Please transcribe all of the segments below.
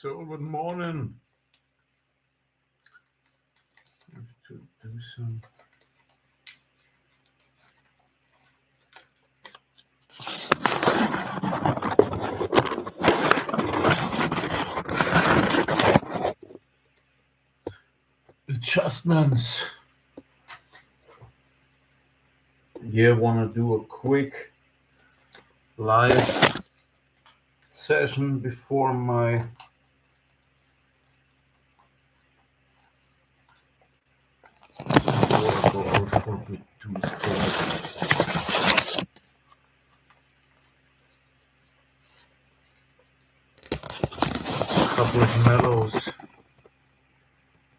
So good morning. I have to do some. Adjustments. Yeah, want to do a quick live session before my before I go out for the two sport. A couple of mellows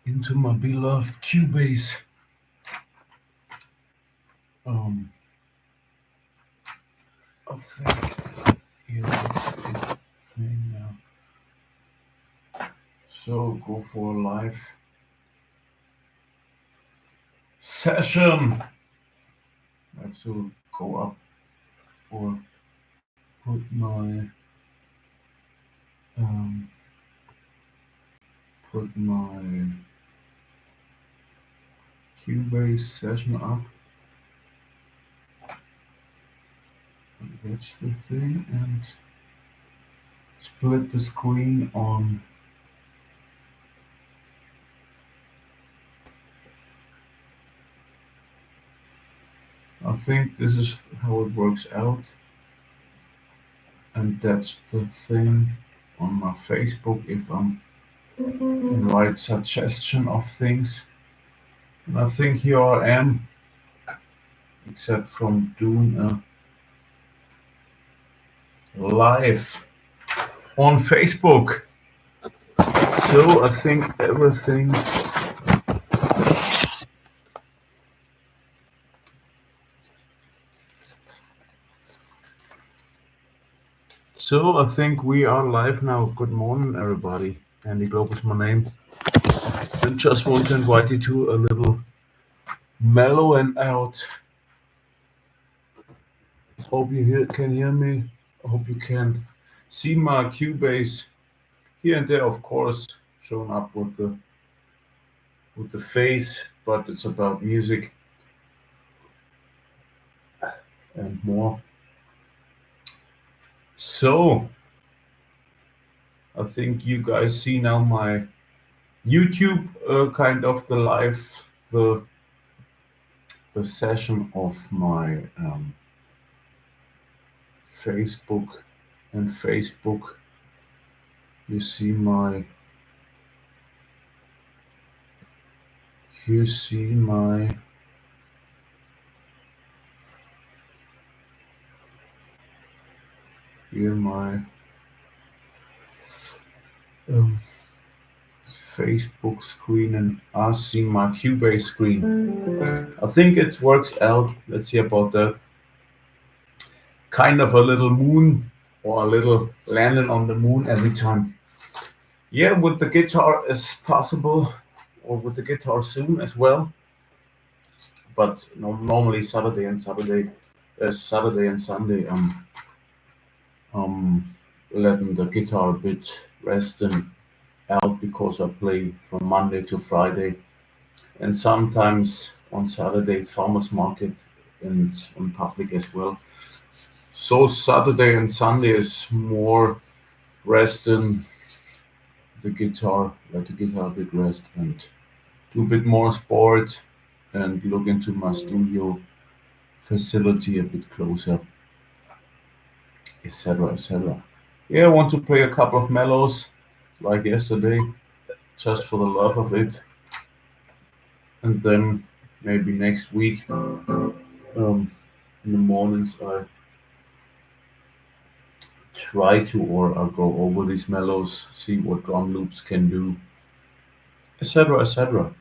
into my beloved Cubase. I think yeah, that's a good thing now. So go for a live session. I have to go up or put my Cubase session up. That's the thing, and split the screen on. I think this is how it works out, and that's the thing on my Facebook if I'm in right suggestion of things. And I think here I am, except from doing a live on Facebook. So I think everything we are live now. Good morning, everybody. Andyglobe is my name. And just want to invite you to a little mellow and out. Hope you can hear me. I hope you can see my Cubase here and there, of course, showing up with the face, but it's about music and more. So I think you guys see now my YouTube kind of the live the session of my Facebook, and Facebook you see my Facebook screen, and I see my Cubase screen. I think it works out. Let's see about that. Kind of a little moon or a little landing on the moon every time. Yeah, with the guitar as possible, or with the guitar soon as well. But normally Saturday and Sunday, letting the guitar a bit resting out because I play from Monday to Friday, and sometimes on Saturdays farmers market and on public as well. So Saturday and Sunday is more resting the guitar, let the guitar a bit rest and do a bit more sport and look into my studio facility a bit closer, etc., etc. Yeah, I want to play a couple of mellows like yesterday, just for the love of it, and then maybe next week in the mornings I try to, or I'll go over these mellows, see what drum loops can do, etc., etc.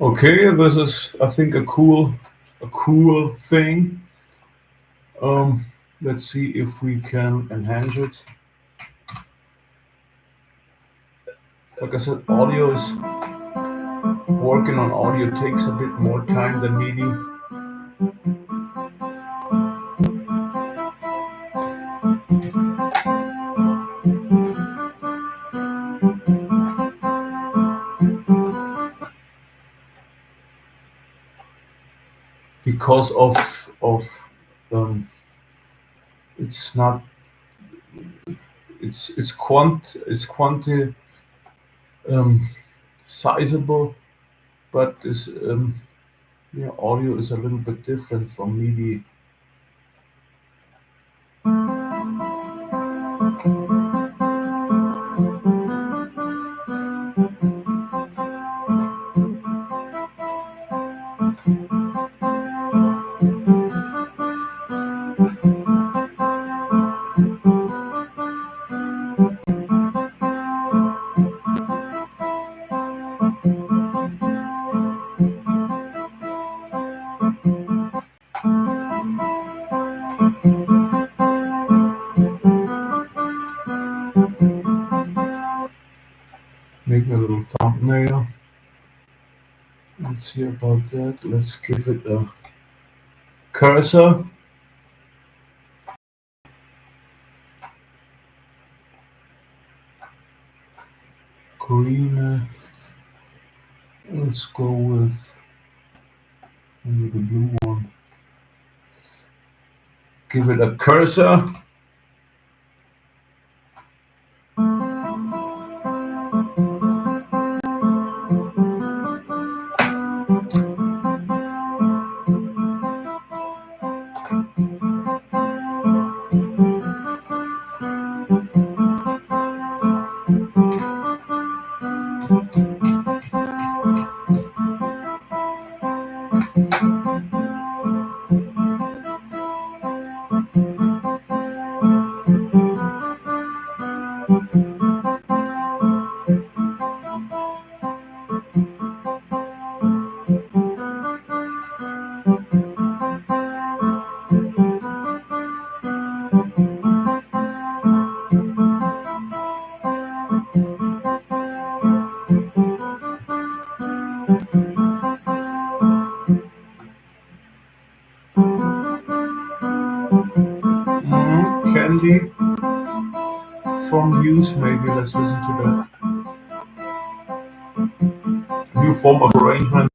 Okay, this is, I think, a cool thing. Um, let's see if we can enhance it. Like I said, audio is working on audio takes a bit more time than MIDI. Because of it's not it's quanti um, sizable, but this yeah, audio is a little bit different from MIDI. Make a little thumbnail. Let's see about that. Let's give it a cursor. Green. Let's go with maybe the blue one. Give it a cursor. from use. Maybe let's listen to that. New form of arrangement.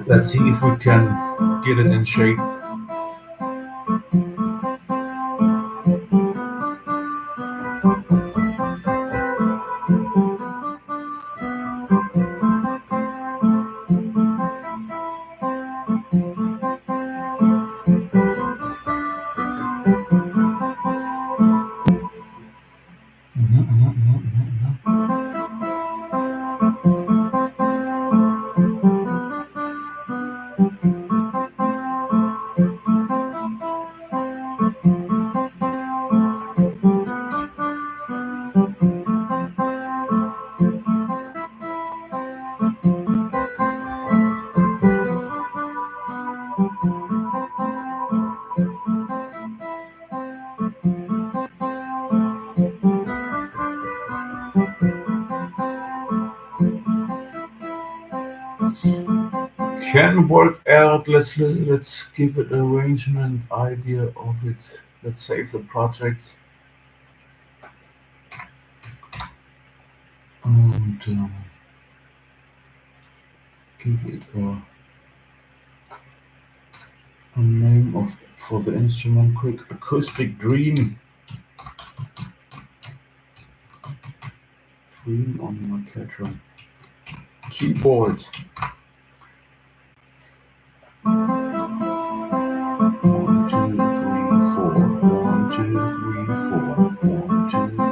Let's see if we can get it in shape. Can work out. Let's give it arrangement idea of it. Let's save the project and give it a name of for the instrument. Quick acoustic dream. Dream on my catcher. Keyboard. 1, 2, 3, 4. 1, 2, 3, 4. 1, 2, 3,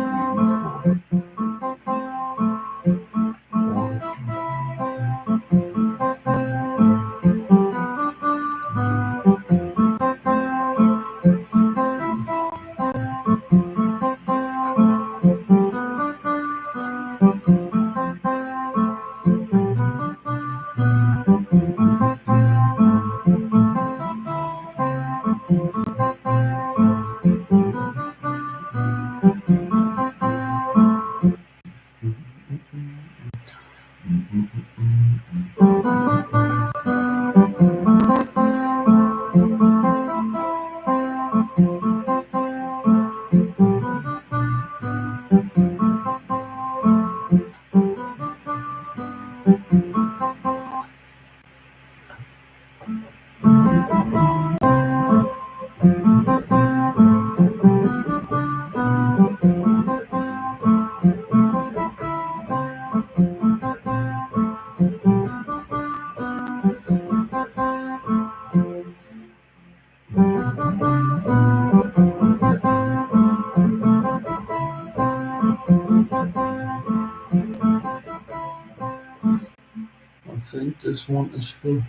I think this one is the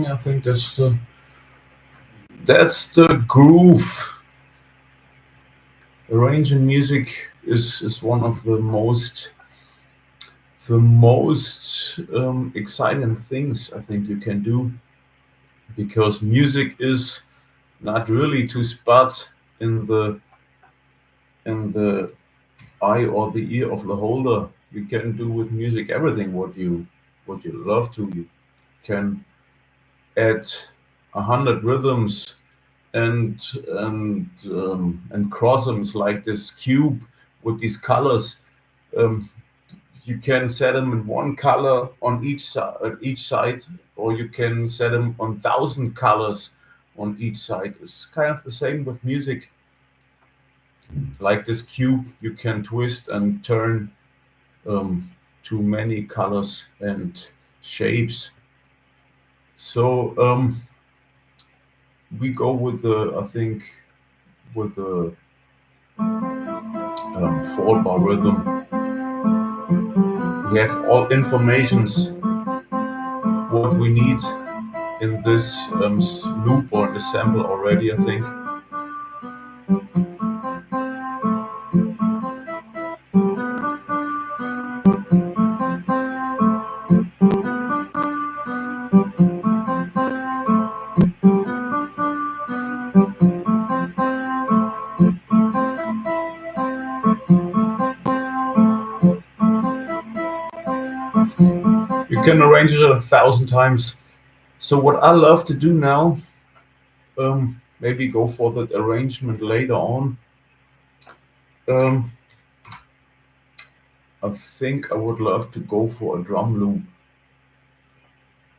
I think that's the groove. Arranging music is one of the most exciting things I think you can do, because music is not really to spot in the eye or the ear of the holder. You can do with music everything what you love to. You can add 100 rhythms and cross them like this cube with these colors. Um, you can set them in one color on each side, or you can set them on 1,000 colors on each side. It's kind of the same with music. Like this cube, you can twist and turn to many colors and shapes. So we go with I think, with the 4-bar rhythm. We have all informations what we need in this loop or the sample already, I think. You can arrange it 1,000 times. So what I love to do now, maybe go for that arrangement later on. I think I would love to go for a drum loop,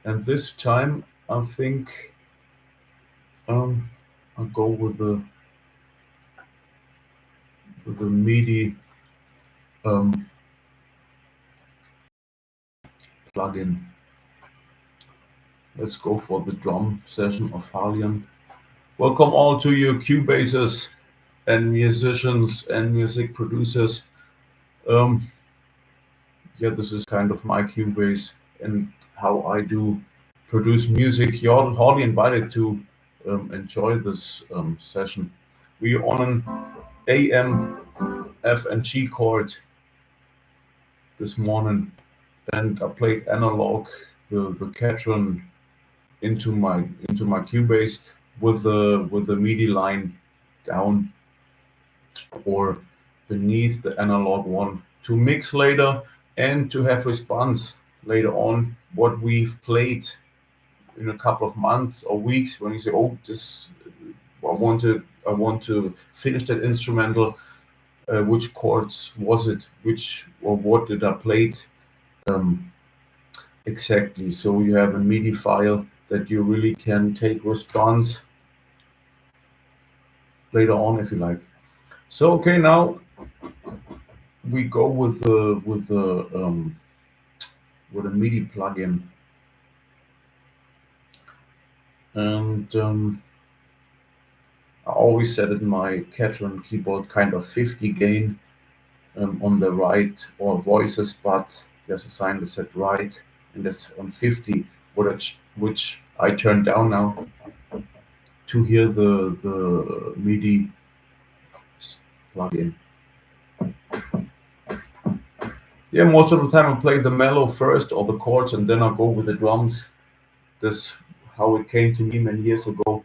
and this time I think I'll go with the MIDI plugin. Let's go for the drum session of Harlian. Welcome all to you Cubasers and musicians and music producers. Yeah, this is kind of my Cubase and how I do produce music. You're hardly invited to enjoy this session. We're on an AM, F, and G chord this morning, and I played analog the Catron into my Cubase with the MIDI line down or beneath the analog one to mix later and to have response later on what we've played in a couple of months or weeks when you say, oh, this I want to finish that instrumental. Which chords was it? Which or what did I play it? Exactly. So you have a MIDI file that you really can take response later on if you like. So okay, now we go with the MIDI plugin, and I always set it in my Catron keyboard kind of 50 gain on the right or voices, but there's a sign that said right, and that's on 50, which I turn down now to hear the MIDI plugin. Yeah, most of the time I play the mellow first or the chords, and then I go with the drums. That's how it came to me many years ago,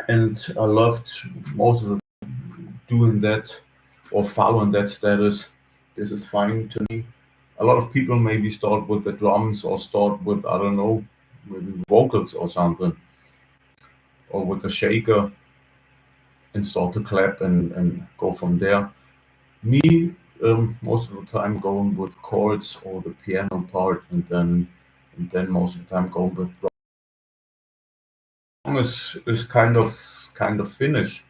and I loved most of the doing that or following that status. This is fine to me. A lot of people maybe start with the drums or start with, I don't know, maybe vocals or something, or with the shaker and start to clap and go from there. Me, most of the time going with chords or the piano part, and then most of the time going with drum. Is kind of finished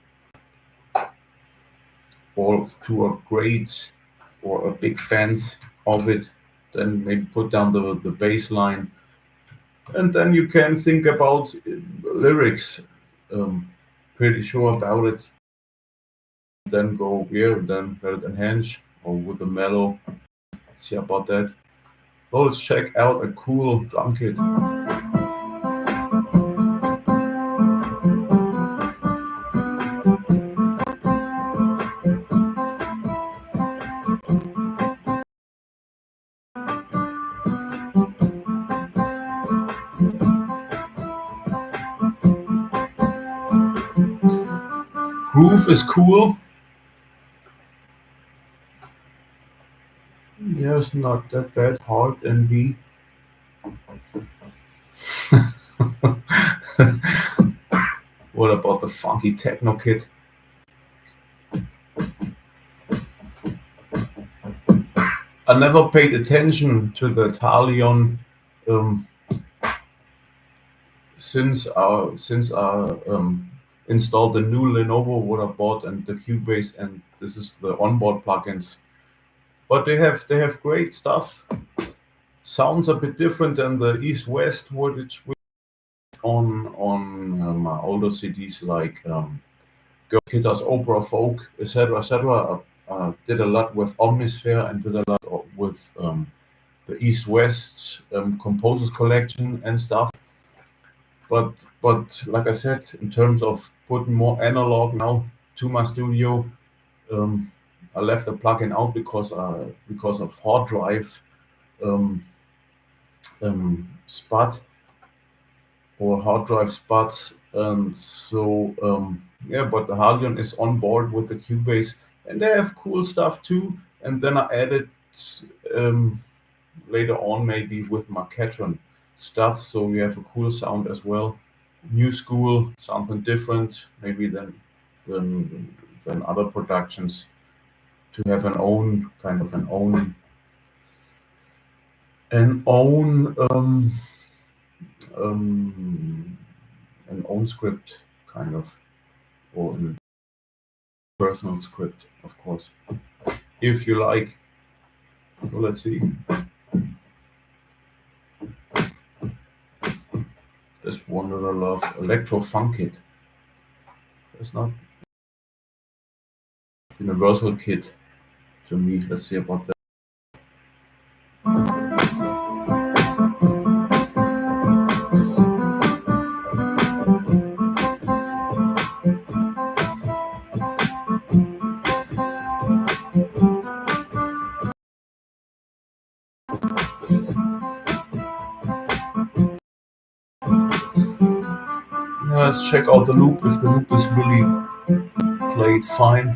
or to a great or a big fans of it, then maybe put down the bass line, and then you can think about lyrics. Pretty sure about it. Then go here, then let it enhance or with the mellow. See about that. Well, let's check out a cool drum kit. Groove is cool. Yeah, it's not that bad. Hard and B. What about the funky techno kit? I never paid attention to the Talion since I installed the new Lenovo what I bought and the Cubase, and this is the onboard plugins. But they have great stuff. Sounds a bit different than the East West which on my older CDs like Girl Guitars, Opera, Folk, etc. etc. Did a lot with Omnisphere and did a lot with the East West Composers Collection and stuff. But like I said, in terms of putting more analog now to my studio, I left the plugin out because of hard drive spot or hard drive spots, and so yeah. But the Harlian is on board with the Cubase, and they have cool stuff too. And then I added later on maybe with Marquetron stuff, so we have a cool sound as well. New school, something different maybe than than other productions, to have an own kind of an own um, an own script kind of, or a personal script, of course, if you like. So let's see. This Wanderer Love Electro Funk Kit. It's not Universal Kit to me. Let's see about that. Now let's check out the loop, if the loop is really played fine.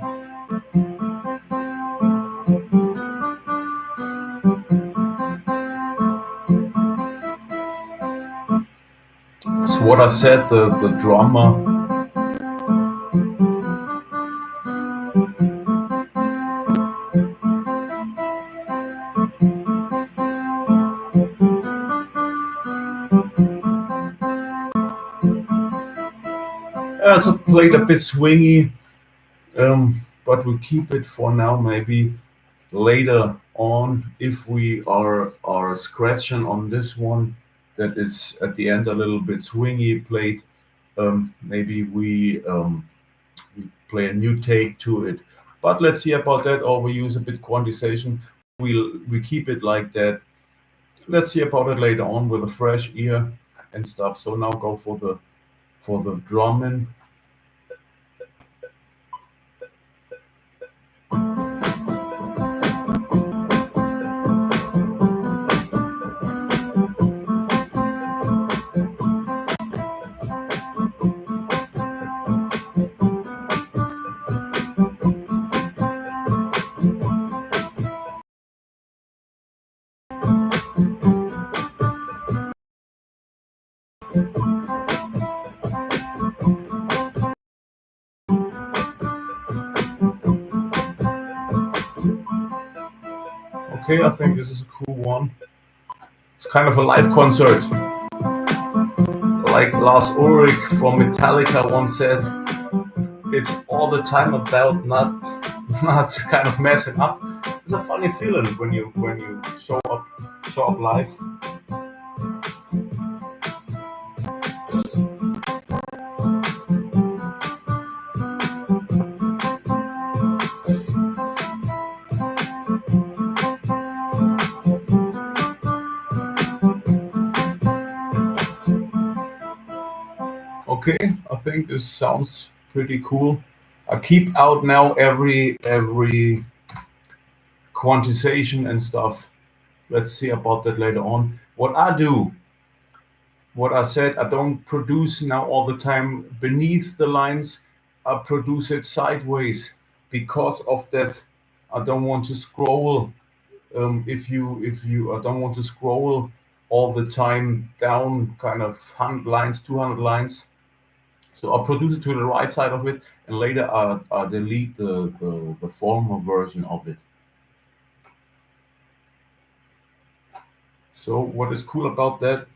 So what I said, the drummer also played a bit swingy, but we keep it for now. Maybe later on, if we are scratching on this one, that is at the end a little bit swingy played. Maybe we play a new take to it. But let's see about that, or we use a bit quantization. We keep it like that. Let's see about it later on with a fresh ear and stuff. So now go for the drumming. Okay, I think this is a cool one. It's kind of a live concert. Like Lars Ulrich from Metallica once said, it's all the time about not kind of messing up. It's a funny feeling when you show up live. Okay, I think this sounds pretty cool. I keep out now every quantization and stuff. Let's see about that later on. What I do, what I said, I don't produce now all the time beneath the lines. I produce it sideways because of that. I don't want to scroll. I don't want to scroll all the time down, kind of 100 lines, 200 lines. So I'll produce it to the right side of it, and later I'll delete the former version of it. So what is cool about that,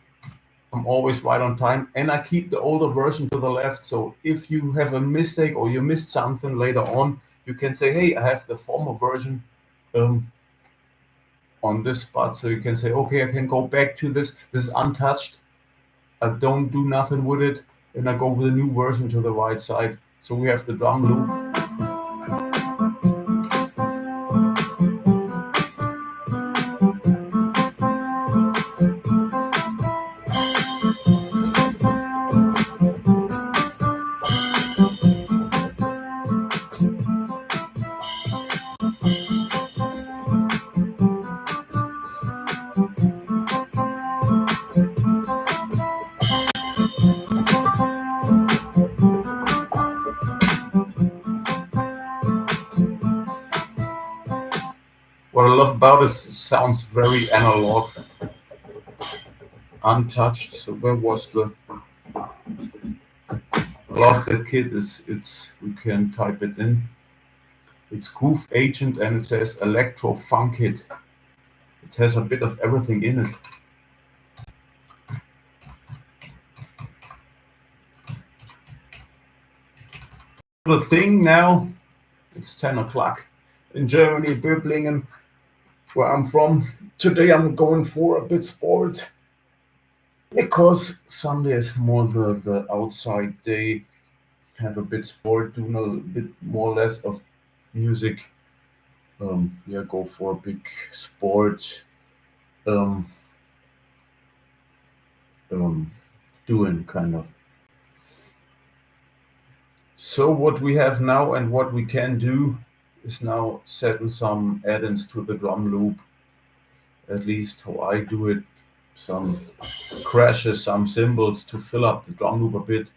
I'm always right on time, and I keep the older version to the left. So if you have a mistake or you missed something later on, you can say, hey, I have the former version on this spot. So you can say, okay, I can go back to this. This is untouched. I don't do nothing with it. And I go with a new version to the right side. So we have the drum loop. What I love about it sounds very analog, untouched. So where was the? I love the kit. It's we can type it in. It's Groove Agent and it says Electro Funk Kit. It has a bit of everything in it. The thing now, it's 10 o'clock in Germany, Böblingen, where I'm from. Today I'm going for a bit sport because Sunday is more the outside day. Have a bit sport, doing a bit more or less of music. Yeah, go for a big sport. Um, um, doing kind of. So what we have now and what we can do is now setting some add-ins to the drum loop. At least how I do it. Some crashes, some cymbals to fill up the drum loop a bit.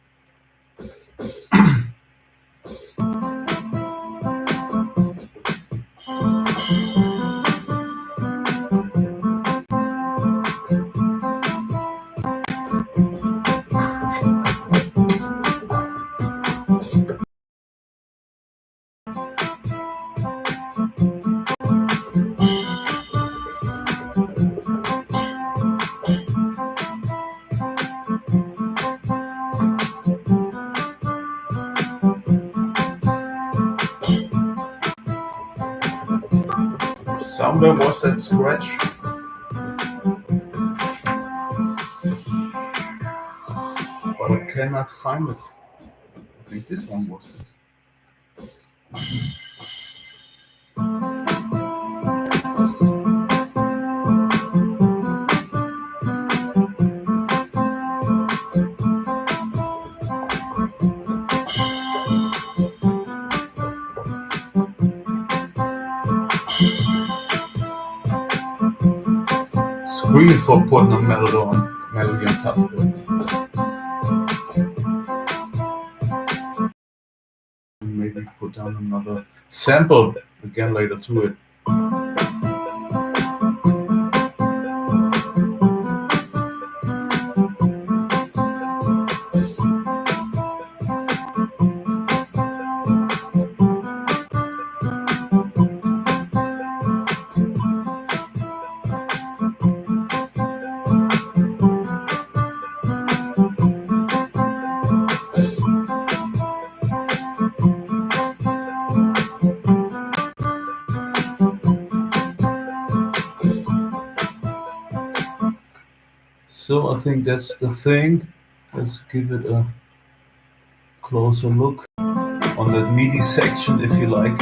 Somewhere was that scratch. But I cannot find it. I think this one was it. Screen for putting a melody on top of it. Maybe put down another sample again later to it. So I think that's the thing. Let's give it a closer look on that MIDI section if you like.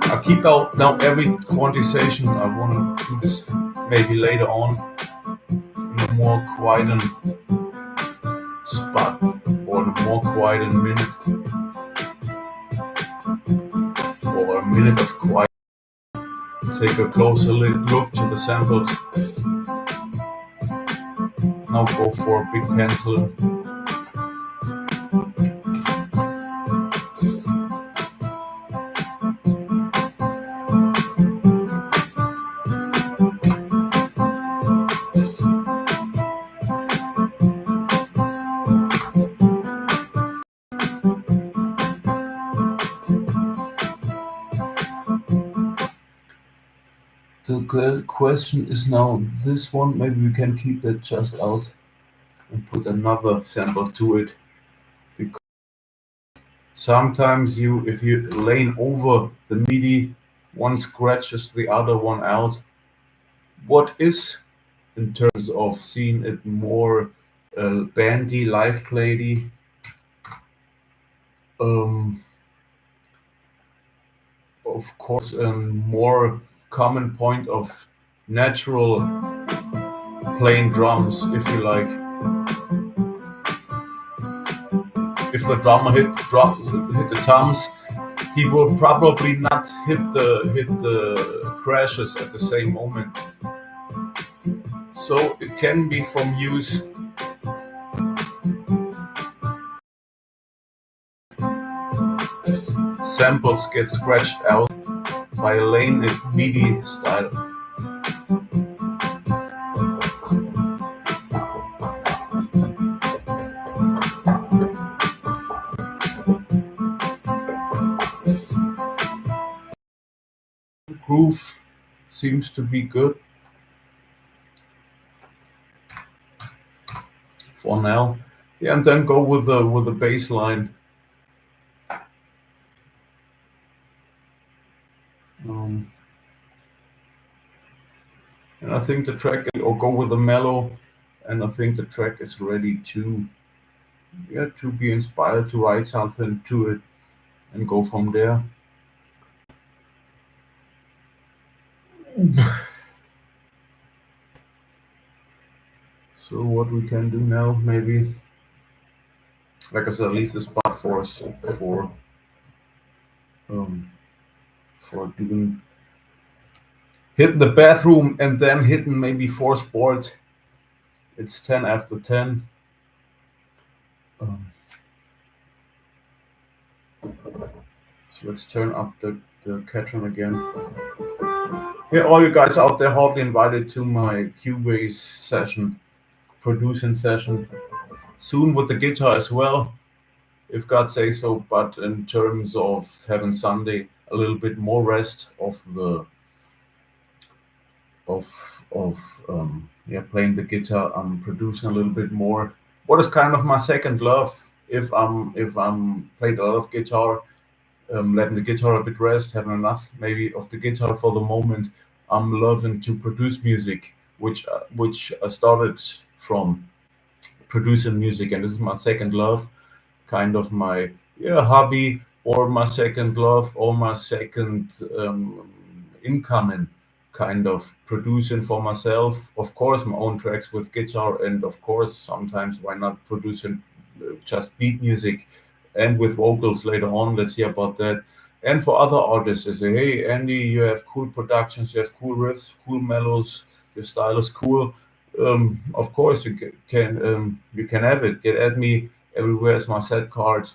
I keep out now every quantization. I want to do this maybe later on in a more quiet spot or a more quiet minute or a minute of quiet. Take a closer look to the samples. Now go for a big pencil. The question is now this one. Maybe we can keep that just out and put another sample to it. Because sometimes if you lane over the MIDI, one scratches the other one out. What is, in terms of seeing it more bandy, live playedy, of course, a more common point of natural playing drums, if you like. If the drummer hit the toms, he will probably not hit the crashes at the same moment. So it can be from use. Samples get scratched out. violin MIDI style. Groove seems to be good for now. Yeah, and then go with the bass line. And I think the track, or go with the mellow, and I think the track is ready to be inspired to write something to it and go from there. So what we can do now, maybe, like I said, leave the spot for us um, for doing hitting the bathroom and then hitting maybe for sport. It's 10 after 10. Um, so let's turn up the Catron again. Yeah, all you guys out there, hardly invited to my Cubase session, producing session, soon with the guitar as well, if God say so. But in terms of having Sunday a little bit more rest of the playing the guitar, I'm producing a little bit more. What is kind of my second love? If I'm playing a lot of guitar, letting the guitar a bit rest, having enough maybe of the guitar for the moment, I'm loving to produce music, which I started from producing music, and this is my second love, kind of my hobby, or my second love, or my second income in kind of producing for myself. Of course, my own tracks with guitar, and of course, sometimes why not producing just beat music and with vocals later on. Let's see about that. And for other artists, they say, hey, Andy, you have cool productions, you have cool riffs, cool mellows, your style is cool. Of course, you can have it. Get at me everywhere as my set card.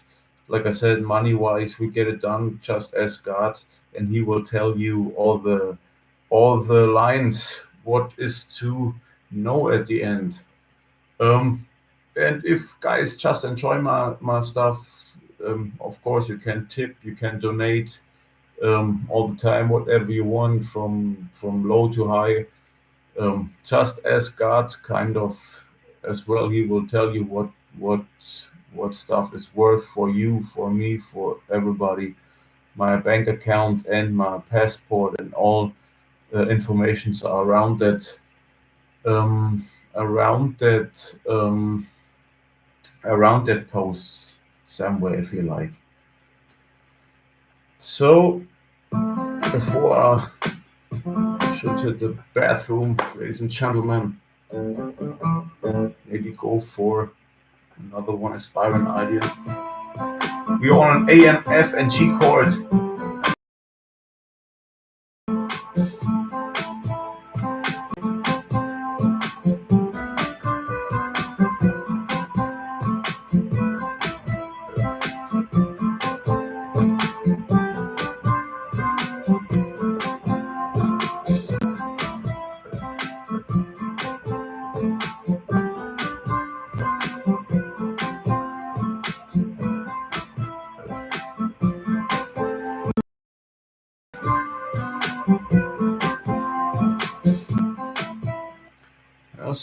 Like I said, money wise, we get it done. Just ask God, and He will tell you all the lines. What is to know at the end. And if guys just enjoy my stuff, of course you can tip, you can donate all the time, whatever you want, from low to high. Just ask God, kind of, as well. He will tell you what stuff is worth for you, for me, for everybody. My bank account and my passport and all informations are um, around that around that post somewhere, if you like. So before I should hit the bathroom, ladies and gentlemen, maybe go for another one aspiring idea. We're on an A, and F, and G chord.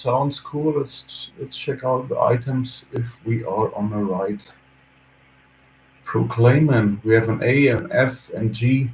Sounds cool. Let's check out the items if we are on the right. Proclaiming. We have an A, an F, and G.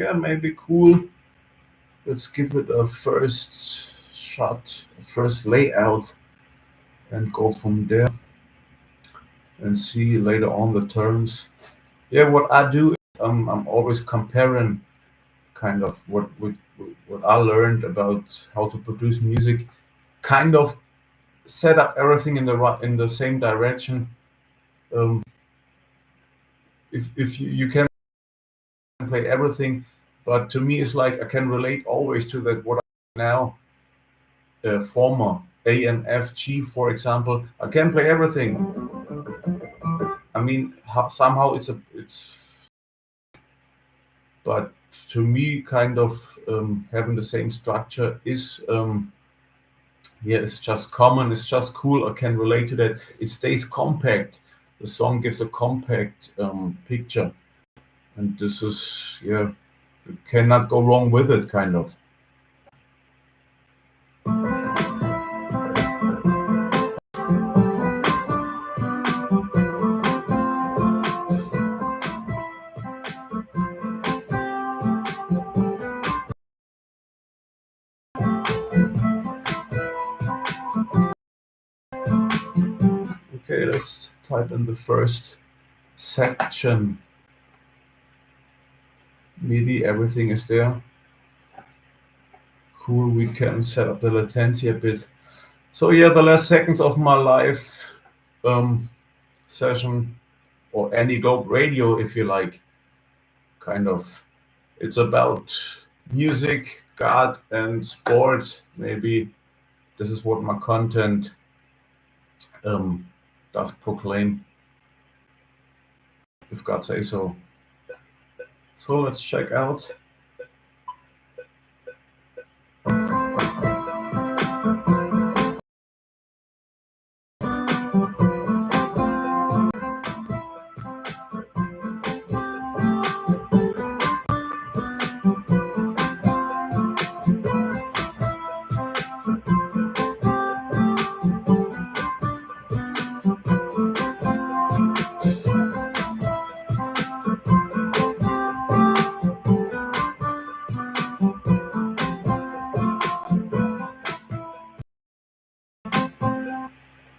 Yeah, maybe cool. Let's give it a first shot, first layout, and go from there and see later on the terms. Yeah, what I do, I'm always comparing kind of what I learned about how to produce music, kind of set up everything in the same direction. Um, if you can play everything, but to me it's like I can relate always to that what I now former A and F G, for example. I can play everything. I mean, somehow it's, but to me, kind of having the same structure is yeah, it's just common. It's just cool. I can relate to that. It stays compact. The song gives a compact picture, and this is, yeah, you cannot go wrong with it, kind of. Okay, let's type in the first section. MIDI, everything is there. Cool, we can set up the latency a bit. So yeah, the last seconds of my live session, or any globe radio, if you like, kind of. It's about music, God, and sport. Maybe this is what my content does proclaim, if God say so. So let's check out.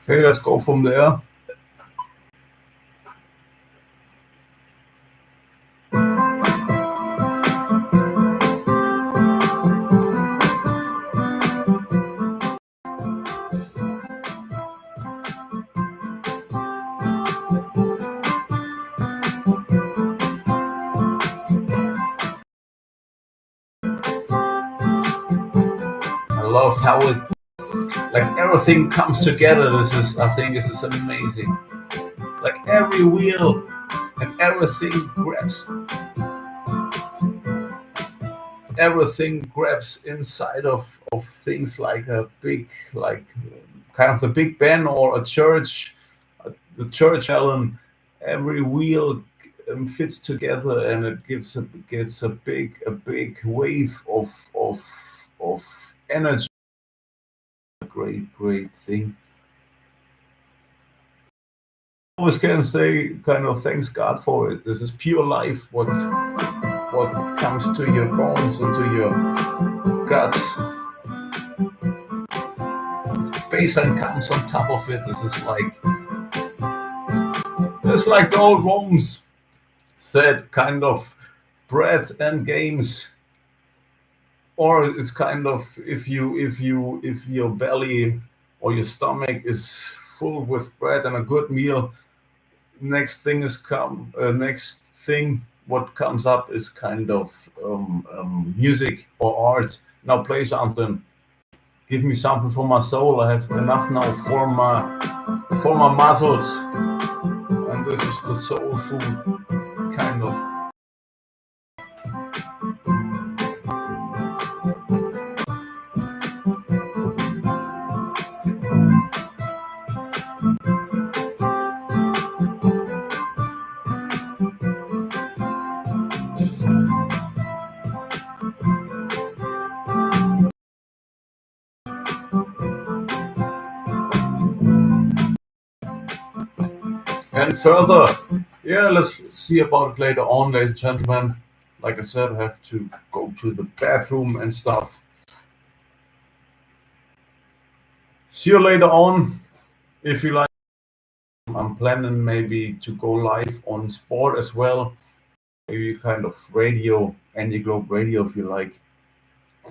Okay, let's go from there. I love how it, like, everything comes together. I think this is amazing. Like every wheel and everything grabs inside of things like a big, like kind of the Big Ben or a church, the church bell. Every wheel fits together, and it gets a big wave of energy. A great thing. Always can say kind of thanks God for it. This is pure life. What comes to your bones and to your guts. Baseline comes on top of it. This is like, it's like the old Romans said, kind of bread and games. Or it's kind of, if your belly or your stomach is full with bread and a good meal, next thing what comes up is kind of music or art. Now play something. Give me something for my soul. I have enough now for my muscles, and this is the soul food, kind of. And further, yeah, let's see about it later on, ladies and gentlemen. Like I said, I have to go to the bathroom and stuff. See you later on. If you like, I'm planning maybe to go live on sport as well. Maybe kind of radio, Andyglobe radio, if you like.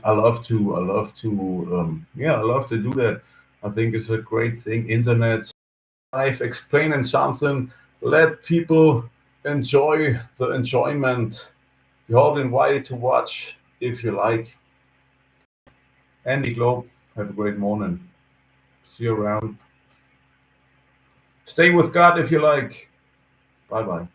I love to do that. I think it's a great thing. Internet, live explaining something, let people enjoy the enjoyment. You're all invited to watch if you like. Andyglobe, have a great morning. See you around. Stay with God if you like. Bye bye.